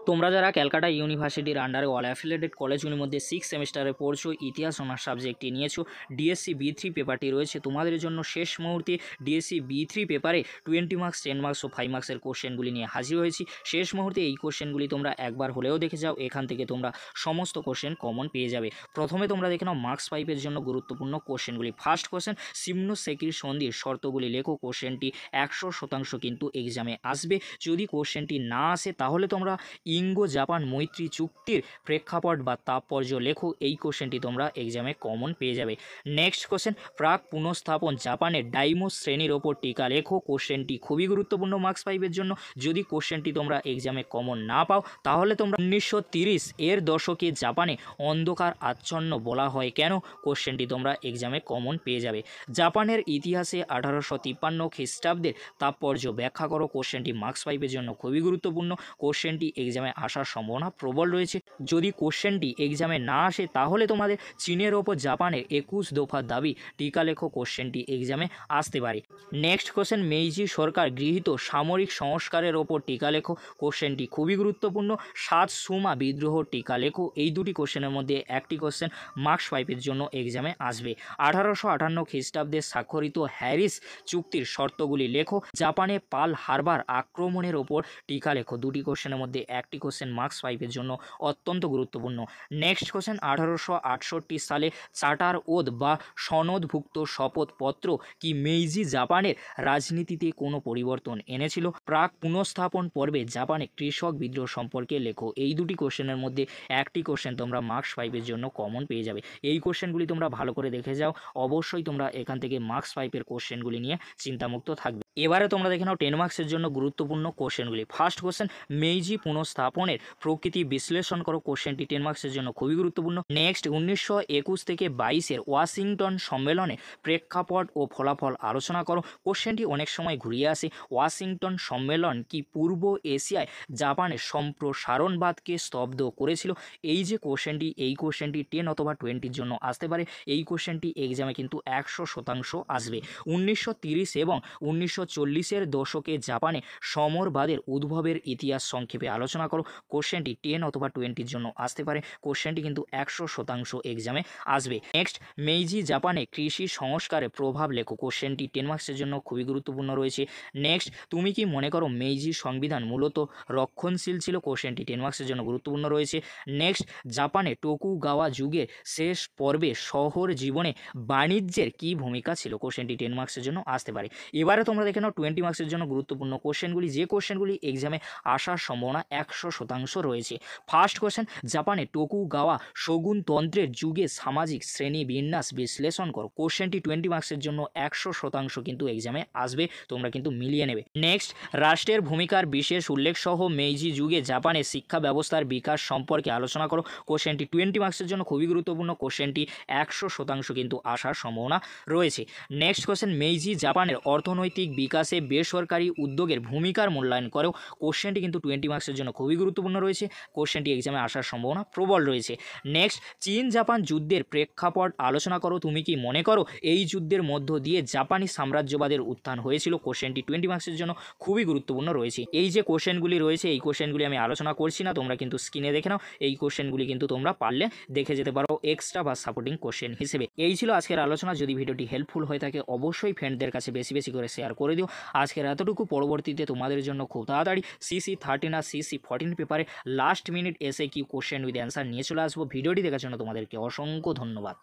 তোমরা যারা ক্যালকাটা ইউনিভার্সিটির আন্ডারে অল অ্যাফিলিয়েটেড কলেজগুলির মধ্যে 6 সেমিস্টারে পড়ছো, ইতিহাস অনার্স সাবজেক্টটি নিয়েছো, ডিএসসি B3 পেপারটি রয়েছে তোমাদের জন্য। শেষ মুহূর্তে ডিএসসি B3 পেপারে 20 মার্কস, 10 মার্কস ও 5 মার্কসের কোশ্চেনগুলি নিয়ে হাজির হয়েছি। শেষ মুহূর্তে এই কোশ্চেনগুলি তোমরা একবার হলেও দেখে যাও, এখান থেকে তোমরা সমস্ত কোশ্চেন কমন পেয়ে যাবে। প্রথমে তোমরা দেখে নাও মার্কস 5-এর জন্য গুরুত্বপূর্ণ কোশ্চেনগুলি। ফার্স্ট কোশ্চেন, সিমনোসেকির সন্ধির শর্তগুলি লেখো। কোশ্চেনটি 100% কিন্তু এক্সামে আসবে। যদি কোশ্চেনটি না আসে তাহলে তোমরা ইঙ্গো জাপান মৈত্রী চুক্তির প্রেক্ষাপট বা তাৎপর্য লেখো। এই কোশ্চেনটি তোমরা এক্সামে কমন পেয়ে যাবে। নেক্সট কোশ্চেন, প্রাক পুনঃস্থাপন জাপানের ডাইমো শ্রেণীর ওপর টিকা লেখো। কোশ্চেনটি খুবই গুরুত্বপূর্ণ মার্কস 5-এর জন্য। যদি কোশ্চেনটি তোমরা এক্সামে কমন না পাও তাহলে তোমরা 1930 এর দশকে জাপানে অন্ধকার আচ্ছন্ন বলা হয় কেন, কোশ্চেনটি তোমরা এক্সামে কমন পেয়ে যাবে। জাপানের ইতিহাসে 1853 খ্রিস্টাব্দের তাৎপর্য ব্যাখ্যা করো। কোশ্চেনটি মার্কস 5-এর জন্য খুবই গুরুত্বপূর্ণ। কোশ্চেনটি এক্সামে আসার সম্ভাবনা প্রবল রয়েছে। যদি কোশ্চেনটি এক্সামে না আসে তাহলে তোমাদের চীনের ওপর জাপানের 21 দফা দাবি টিকা লেখো। কোশ্চেনটি এক্সামে আসতে পারে। নেক্সট কোশ্চেন, মেইজি সরকার গৃহীত সামরিক সংস্কারের ওপর টিকা লেখো। কোশ্চেনটি খুবই গুরুত্বপূর্ণ। সাতসুমা বিদ্রোহ টিকা লেখো। এই দুটি কোশ্চেনের মধ্যে একটি কোশ্চেন মার্কস 5-এর জন্য এক্সামে আসবে। 1858 খ্রিস্টাব্দে স্বাক্ষরিত হ্যারিস চুক্তির শর্তগুলি লেখো। জাপানে পার্ল হারবার আক্রমণের ওপর টিকা লেখো। দুটি কোশ্চেনের মধ্যে একটি কোশ্চেন মার্কস 5-এর জন্য অত্যন্ত গুরুত্বপূর্ণ। নেক্সট কোশ্চেন, 1868 সালে চার্টার ওথ বা সনদভুক্ত শপথপত্র কি মেইজি জাপানের রাজনীতিতে কোনো পরিবর্তন এনেছিল? প্রাক পুনঃস্থাপন পর্বে জাপানে কৃষক বিদ্রোহ সম্পর্কে লেখো। এই দুটি কোশ্চেনের মধ্যে একটি কোশ্চেন তোমরা মার্কস 5-এর জন্য কমন পেয়ে যাবে। এই কোশ্চেনগুলি তোমরা ভালো করে দেখে যাও, অবশ্যই তোমরা এখান থেকে মার্কস 5-এর কোশ্চেনগুলি নিয়ে চিন্তামুক্ত থাকবে। এবারে তোমরা দেখে নাও 10 মার্কসের জন্য গুরুত্বপূর্ণ কোশ্চেনগুলি। ফার্স্ট কোশ্চেন, মেইজি পুনঃস্থাপনের প্রকৃতি বিশ্লেষণ করো। কোশ্চেনটি 10 মার্কসের জন্য খুবই গুরুত্বপূর্ণ। নেক্সট, 1921 থেকে 22-এর ওয়াশিংটন সম্মেলনে প্রেক্ষাপট ও ফলাফল আলোচনা করো। কোশ্চেনটি অনেক সময় ঘুরিয়ে আসে। ওয়াশিংটন সম্মেলন কি পূর্ব এশিয়ায় জাপানের সম্প্রসারণবাদকে স্তব্ধ করেছিল? এই যে কোশ্চেনটি, এই কোশ্চেনটি 10 অথবা 20-র জন্য আসতে পারে। এই কোশ্চেনটি এক্সামে কিন্তু 100% আসবে। 1930 এবং 1940-এর দশকে জাপানে সমরবাদের উদ্ভবের ইতিহাস সংক্ষেপে আলোচনা করো। কোশ্চেনটি 10 অথবা 20-র জন্য আসতে পারে। কোশ্চেনটি কিন্তু 100% এক্সামে আসবে। নেক্সট, মেইজি জাপানে কৃষি সংস্কারে প্রভাব লেখো। কোশ্চেনটি 10 মার্কসের জন্য খুবই গুরুত্বপূর্ণ রয়েছে। নেক্সট, তুমি কি মনে করো মেইজি সংবিধান মূলত রক্ষণশীল ছিল? কোশ্চেনটি 10 মার্কসের জন্য গুরুত্বপূর্ণ রয়েছে। নেক্সট, জাপানে টোকুগাওয়া যুগের শেষ পর্বে শহর জীবনে বাণিজ্যের কি ভূমিকা ছিল? কোশ্চেনটি 10 মার্কসের জন্য আসতে পারে। এবারে তোমরা দেখে নাও 20 মার্কসের জন্য গুরুত্বপূর্ণ কোশ্চেনগুলি, যে কোশ্চেনগুলি এক্সামে আসার সম্ভাবনা 100% রয়েছে। ফার্স্ট কোশ্চেন, জাপানে টোকুগাওয়া শোগুনতন্ত্রের যুগে সামাজিক শ্রেণী বিন্যাস বিশ্লেষণ করো। কোশ্চেনটি 20 মার্কসের জন্য 100% কিন্তু এক্সামে আসবে, তোমরা কিন্তু মিলিয়ে নেবে। নেক্সট, রাষ্ট্রের ভূমিকার বিশেষ উল্লেখ সহ মেইজি যুগে জাপানের শিক্ষা ব্যবস্থার বিকাশ সম্পর্কে আলোচনা করো। কোশ্চেনটি 20 মার্কসের জন্য খুবই গুরুত্বপূর্ণ। কোশ্চেনটি 100% কিন্তু আসার সম্ভাবনা রয়েছে। নেক্সট কোশ্চেন, মেইজি জাপানের অর্থনৈতিক বিকাশে বেসরকারি উদ্যোগের ভূমিকার মূল্যায়ন করো। কোশ্চেনটি কিন্তু 20 মার্কসের জন্য খুবই গুরুত্বপূর্ণ রয়েছে। কোশ্চেনটি এক্সামে আসার সম্ভাবনা প্রবল রয়েছে। নেক্সট, চীন জাপান যুদ্ধের প্রেক্ষাপট আলোচনা করো। তুমি কি মনে করো এই যুদ্ধের মধ্য দিয়ে জাপানি সাম্রাজ্যবাদের উত্থান হয়েছিল? কোশ্চেনটি 20 মার্কসের জন্য খুবই গুরুত্বপূর্ণ রয়েছে। এই যে কোশ্চেনগুলি রয়েছে, এই কোশ্চেনগুলি আমি আলোচনা করছি না, তোমরা কিন্তু স্ক্রিনে দেখে নাও। এই কোশ্চেনগুলি কিন্তু তোমরা পারলে দেখে যেতে পারো এক্সট্রা বা সাপোর্টিং কোশ্চেন হিসেবে। এই ছিল আজকের আলোচনা। যদি ভিডিওটি হেল্পফুল হয়ে থাকে অবশ্যই ফ্রেন্ডদের কাছে বেশি বেশি করে শেয়ার করে দিও। আজকের এতটুকু। পরবর্তীতে তোমাদের জন্য খুব তাড়াতাড়ি CC13 আর CC14 পেপারে লাস্ট মিনিট এসে কি কোশ্চেন উইথ অ্যান্সার নিয়ে চলে আসবো। ভিডিওটি দেখার জন্য তোমাদেরকে অসংখ্য ধন্যবাদ।